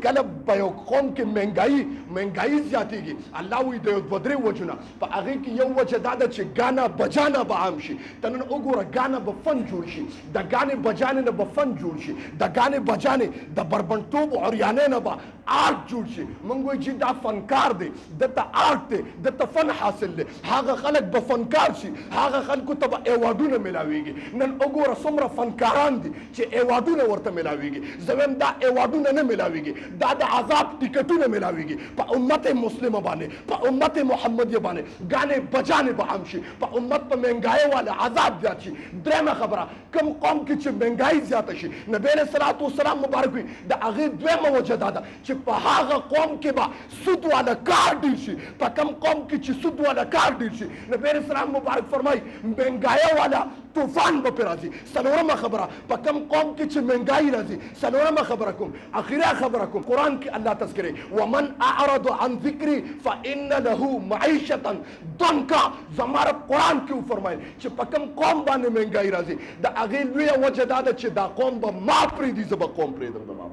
کله په یو قوم کې مهنګایي زیاتېږي، الله وایي د یو دوه درې وجونه په هغې کې یو وجه دا ده چې ګانا بجانا به عام شي. ته نن وګوره ګانا به فن جوړ شي، د ګانې بجانې نه به فن جوړ شي، د ګانې بجانې د بربنډتوب عریانۍ نه به آرټ جوړ شي. موږ وایو چې دا فنکار دی، دته آرټ دی، دته فن حاصل دی. هغه خلک به فنکار شي، هغه خلکو ته به ایوارډونه میلاویږي. نن وګوره څومره فنکاران دي چې ایوارډونه ورته میلاویږي. زه وایم دا ایوارډونه نه میلاویږي، دا د عذاب ټیکټونه میلاویږي. په امت مسلمه باندې، په امت محمدیه باندې ګانې بجانې به عام شي، په امت په مهنګایۍ والا عذاب زیات شي. درېیمه خبره، کوم قوم کې چې مهنګایي زیاته شي، نبی علیه الصلاة والسلام مبارک وي، د هغې دویمه وجه دا ده چې په هغه قوم کې به سود والا کار ډېر شي. په کوم قوم کې چې سود والا کار ډېر شي، نبی علیه السلام مبارک فرمایي مهنګایۍ والا طوفان به پرې راځي. څلورمه خبره، په کوم قوم کې چې مهنګایي راځي، څلورمه خبره کوم، اخیره خبره کوم، قرآن کې الله تذکرې ومن اعرض عن ذکري فان له معیشة ضنکا. زما رب قرآن کې وفرمایل چې په کوم قوم باندې مهنګایي راځي، د هغې لویه وجه دا ده چې دا قوم به ما پرېږدي، زه به قوم پرېږدم، زما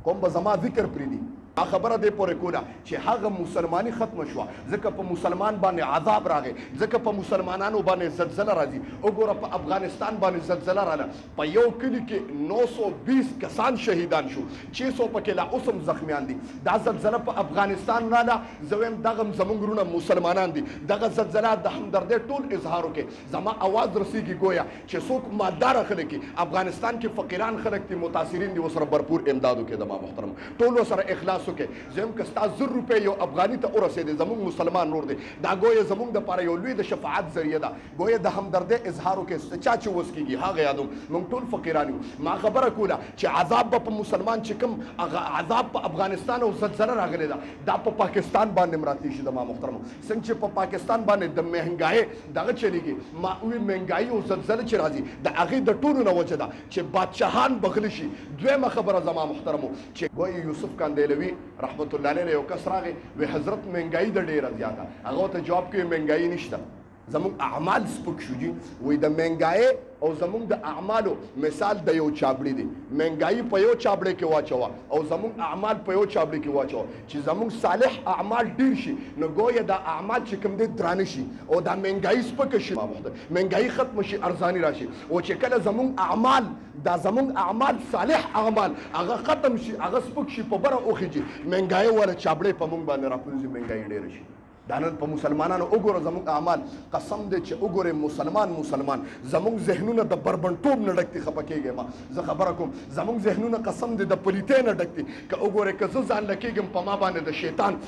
قوم به زما ذکر پرېږدي. خبره دې پورې کوله چې هغه مسلماني ختمه شوه، ځکه په مسلمان باندې عذاب راغی، ځکه په مسلمانانو باندې زلزله راځي. وګوره په افغانستان باندې زلزله راله، په یو کلي کې 920 کسان شهیدان شو، 600 پکې لا اوس هم زخمیان دي. دا زلزله په افغانستان راله. زه وایم دغه زموږ وروڼه مسلمانان دي، دغه زلزله د همدردۍ ټول اظهار وکړي. زما اواز رسیږي ګویا چې څوک مالداره خلک دي، افغانستان کې فقیران خلک دي، متاثرین دي، ورسره بھرپور امداد وکړي. زما محترم ټول ورسره اخلاص زم که ستا 1000 روپۍ یو افغاني ته ورسېدې، زموږ مسلمان نور دی، دا ګویا زموږ دپاره یو لوی د شفاعت ذریعه ده. ګویا د همدردۍ اظهار وکړې، چا چې وس کېږي هغه یادوم. موږ ټول فقیران یو. ما خبره کوله چې عذاب به په مسلمان چې کوم عذاب په افغانستان او زلزله راغلی ده، دا په پاکستان باندې هم راتلی شي. زما محترمو څنګه چې په پاکستان باندې د مهنګایۍ دغه چلیږي، ما وی مهنګایي او زلزله چې راځي، د هغې د ټولو نه وجه ده چې بادشاهان بغلی شي. دویمه خبره زما محترمو چې ګویا یوسف کاندیلوي رحمت الله علیه یو کس راغی، وی حضرت مهنګایي د ډېره زیاته. هغه ته جواب کوي مهنګایي نشته، زموږ اعمال سپک شو جي. وی د مهنګایۍ او زموږ د اعمالو مثال د یو چابړي دی. مهنګایي په یو چابړي کې واچوه او زموږ اعمال په یو چابړي کې واچوه، چې زموږ صالح اعمال ډیر شي، نو ګویا دا اعمال چې کوم دي درانه شي او دا مهنګایي سپکه شي، مهنګایي ختم شي، ارزاني راشي. او چې کله زموږ اعمال، دا زموږ اعمال صالح اعمال هغه ختم شي، هغه سپک شي، په بره وخیږي، مهنګایي ولا چابړي په موږ باندې راپرځي، مهنګایي ډیره شي. دا نن په مسلمانانو وګوره زموږ اعمال، قسم دی چې وګورې مسلمان زموږ ذهنونه د بربنډتوب نه ډک دي. خفه کېږم ما، زه خبره کوم، زموږ ذهنونه قسم دی د پلیتۍ نه ډک دي. که وګورې که زه ځان لکېږم په ما باندې د شیطان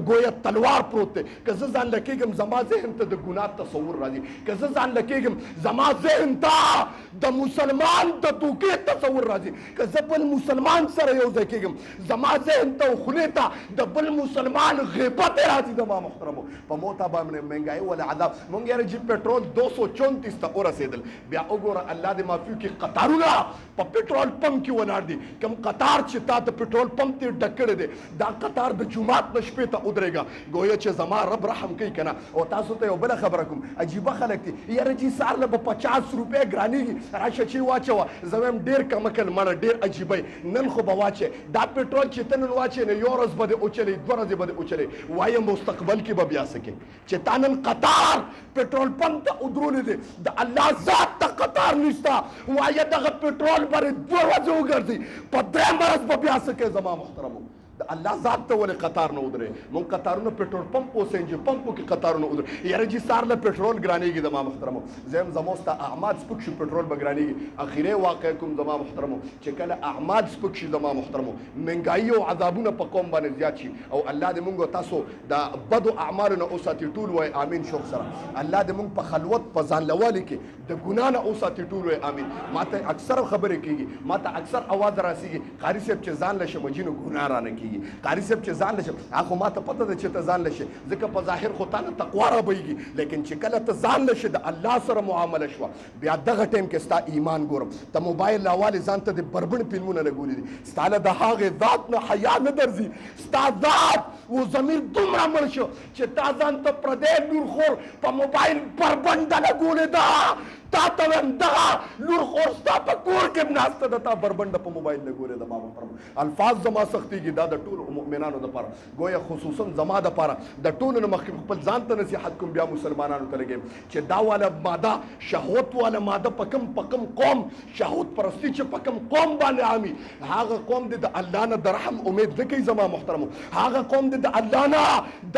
ګویا تلوار پروت دی، که زه ځان لکېږم زما ذهن ته د ګناه تصور راځي، که زه ځان لکېږم زما ذهن ته د مسلمان د دوکې تصور راځي، که زه بل مسلمان سره یو ځای کېږم زما ذهن ته او خولې ته د بل مسلمان غیبت راځي. زما محترم په موته باندې مهنګایي ولا عذاب. مونږ یاره چې پټرول 234 ته ورسېدل، بیا وګوره الله دې معافي وکړي، قطارونه په پټرول پمپ کې ولاړ دي. کوم قطار چې تا د پټرول پمپ ته ډک کړی دی، دا قطار د جومات نه شپې ته ودرېږه. گویا چې زما رب رحم کوي که نه. او تاسو ته یو بله خبره کوم، عجیبه خلک دي، یاره چې سهار له به 50 روپۍ ګرانېږي، راشه چې واچوه. زه وایم ډېر کمکل مړه، ډېر عجیبه نن خو به واچې. دا پټرول چې ته نن واچې نه، یو ورځ به دې وچلې، 2 ورځې به دې وچلې، وایم مستقبل کې به بیا سکے چې تا نن قطار پټرول پمپ ته ودرولې دی، د الله ذات ته قطار نشته، وایه دغه پټرول برې 2 ورځې وګرځي، په 3 ورځ به بیا سکے. زما محترمو الله ذات ته ولې قطار نه ودرې؟ مونږ قطارونه پټرول پمپ او سنجي پمپو کې قطارونه ودرې. یاره جي سار له پټرول ګرانېږي. زما محترمو زم زموستا اعمال سپک شي، پټرول به ګرانېږي. اخیری واقع کوم زما محترمو چې کله اعمال سپک شي، زما محترمو مهنګایي او عذابونه په قوم باندې زیات شي. او الله دې مونږ تاسو د بدو اعمالو نه اوساتي ټول وای امين. شوق سره الله دې مونږ په خلوت په ځان لوالي کې د ګنا نه اوساتي ټول وای امين. ماته اکثر خبرې کیږي، ماته اکثر आवाज راسيږي، قاری صاحب چې ځان لشه مجینو ګنا را نه کیږي، قاری صاحب چې ځان لشه هغه ماته پته ده چې ته ځان لشه، ځکه په ظاهر خو تا نه تقوا را بهیږي، لیکن چې کله ته ځان لشه د الله سره معامله شوه، بیا دغه ټایم کې ستا ایمان ګورم. ته موبایل راوالې ځان ته د بربڼ فلمونه لګولي دي، ستا له د هغې ذات نه حیا نه درځي، ستا ذات و ضمیر دومره مړ شو چې تا ځان ته پردی لورخور په موبایل بربنډه لګولې ده. تا ته وایم دغه لور خور ستا په کور کې هم ناسته ده تا بربنډه په موبایل نه ګورې زما محترم الفاظ زما سختېږي دا د ټولو مؤمنانو دپاره ګویا خصوصا زما دپاره د ټولو نه مخکې خپل ځان ته نصیحت کوم بیا مسلمانانو ته لګیم چې دا والا ماده شهوت والا ماده په کم قوم شهوت پرستی چې په کم قوم باندې عامي هغه قوم د الله نه د رحم امید نه کوي زما محترمو هغه قوم د الله نه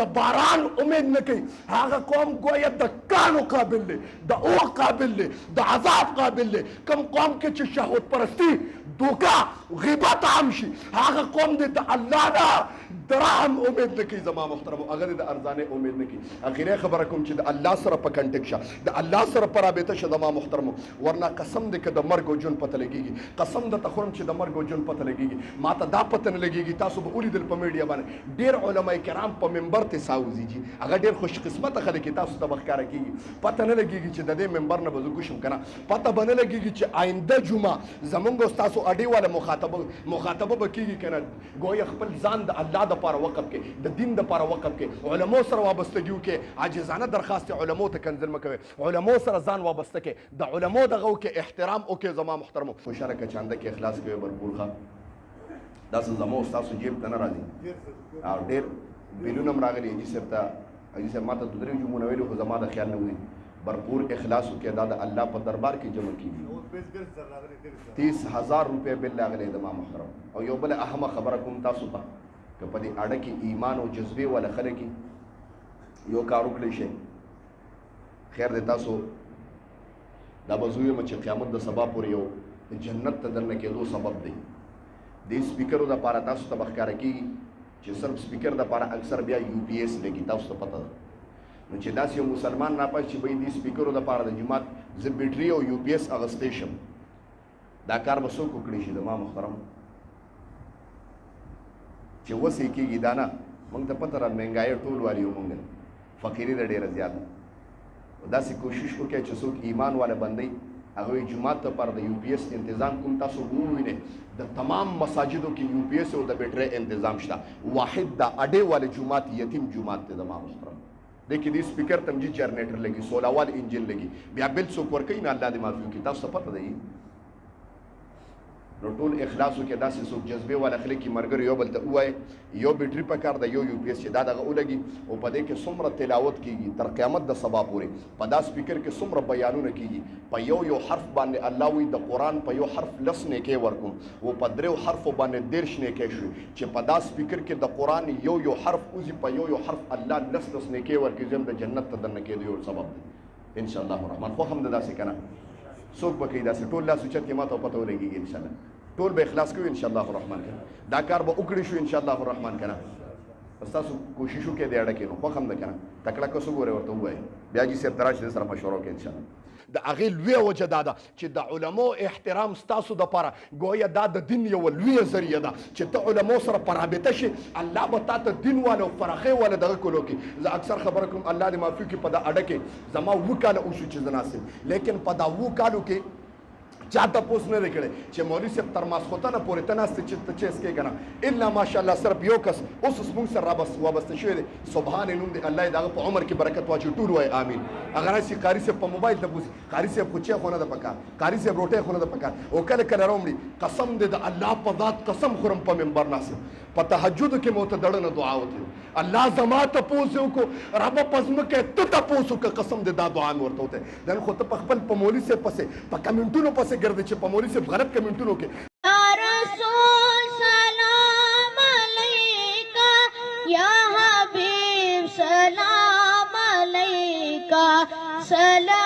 د باران امید نه کوي هغه قوم گویا د کانو قابل دی د اور قابل دی د عذاب قابل دی کم قوم کې چې شهوت پرستی دوکا غیبت عام شي هغه قوم د الله نه د رحم امید نه کوي زما محترمو هغه د ارزانه امید نه کوي اخیری خبره کوم چې د الله سره په کنټیکټ شه د الله سره په رابطه شه زما محترمو ورنه قسم دې که د مرګ او ژوند پته لګېږي قسم درته خورم چې د مرګ او ژوند پته لګېږي ما ته دا پته نه لګېږي تاسو به ولیدل په میډیا باندې ډېر علما کرام په منبر ته ساوځي جي هغه ډېر خوش قسمته خلک دي تاسو ته به ښکاره کېږي پته نه لګېږي چې د دې منبر نه به زه کوشم که نه پته به نه لګېږي چې آینده جمعه زمونږ او ستاسو اډې والا مخاطبه به کېږي که نه ګویا خپل ځان د الله دپاره وقف کې د دین دپاره وقف کې علماو سره وابستګي وکړې عاجزانه درخواست علماو ته کنځل مه کوئ علماو سره ځان وابسته کې د علماو دغه وکړې احترام وکړې زما محترمو خوشحاله که چانده کې اخلاص کوي برپور ښه داسې زما او ستاسو جیب ته نه راځي او ډېر بیلونه هم راغلي حاجي صاحب ته حاجي صاحب ما ته دوه درې جمونه ویلي خو زما د خیال نه وځي भरपूर इखलास हो دا د الله په دربار کې جمع کیږي 30,000 روپے بل لاغلي د ما محترم او یو بل اهم خبره کوم تاسو ته چې په دې اړه کې ایمان او جذبه ولا خلک یو کار وکړي شي خیر دې تاسو دا بزوی مچ قیامت د سبا پورې یو جنت ته درنه کېدو سبب دی دې سپیکرو د پاره تاسو ته بخکاره کیږي چې صرف سپیکر د پاره اکثر بیا یو پی ایس لګي تاسو ته پته نو چې داسې یو مسلمان راپاس چې به دې سپیکرو د پاره د جماعت ز بیټری او یو پی ایس اغستې شم دا کار به څوک وکړي شي د ما محترم چې وسې کېږي دا نه موږ ته پته را مهنګایي ټول والي یو موږ فقیري د ډېره زیاته داسې کوشش وکړئ چې څوک ایمان والا بندي هغه جماعت ته پر د یو پی ایس تنظیم کوم تاسو ووینئ د تمام مساجدو کې یو پی ایس او د بیټری تنظیم شته واحد د اډې والے جماعت یتیم جماعت ته د ما محترم देखिए दी स्पीकर तमजी जनरेटर लगी 16 वाल इंजन लगी बिया बिल सो कोर कई ना अल्लाह दे माफी की तब पता दई نو ټول اخلاص کې داسې څوک جذبه والا خلک کی مرګر یو بل ته وای یو بیټری په کار د یو یو پی ایس چې دا دغه ولګي او په دې کې څومره تلاوت کیږي تر قیامت د سبا پورې په دا سپیکر کې څومره بیانونه کیږي په یو یو حرف باندې الله وی د قران په یو حرف لسنه کې ورکوم او په درو حرف باندې درشنه کې شو چې په دا سپیکر کې د قران یو یو حرف اوزي په یو یو حرف الله لسنه کې ورکوي زم د جنت ته دنه کې دی یو سبب دی ان شاء الله الرحمن خو هم داسې کنه څوک به کې داسې ټول لاس چت کې ماته پته ولګي ان شاء الله ټول به اخلاص کوي ان شاء الله الرحمن کنه دا کار به وکړي شو ان شاء الله الرحمن کنه تاسو کوشش وکړئ د اړه کې نو خو هم نه کنه تکړه کو سګوره ورته وای بیا جی سره تراش سره مشوره وکړي ان شاء الله د هغې لویه وجه دا ده چې د علماو احترام ستاسو دپاره ګویا دا د دین یوه لویه ذریعه ده چې ته علماو سره په رابطه شي الله به تا ته دین والا او پراخۍ والا دغه کولو کې زه اکثر خبره کوم الله دې معافي کړي په دا اډه کې زما 7 کاله وشو چې زه ناست یم لیکن په دا 7 کالو کې چا تپوس نه دی کړی چې مولوي صاحب تر ماسخوتنه پورې ته ناست چې ته چیس کې که نه الا ماشاءالله صرف یو کس اوس زموږ سره وابسته شوی دی سبحان نوم دی الله یې د هغه په عمر کې برکت واچوي ټول وایي امین هغه راشي قاري صاحب په موبایل ته بوځي قاري صاحب خو چای خو نه ده پکار قاري صاحب روټۍ خو نه ده پکار او کله کله راومړي قسم دی د الله په ذات قسم خورم په منبر ناست په تهجد کې مو ته دړنه دعا وکړي الله زما تپوس وکړو رب په ځمکه ته تپوس وکړه قسم دی دا دعا مې ورته وته نن خو ته په خپل په مولوي صاحب پسې په کمنټونو پسې ګرځې چې په مولوي صاحب غلط کمنټونو کې یا رسول سلام علیکا یا حبیب سلام علیکا سلام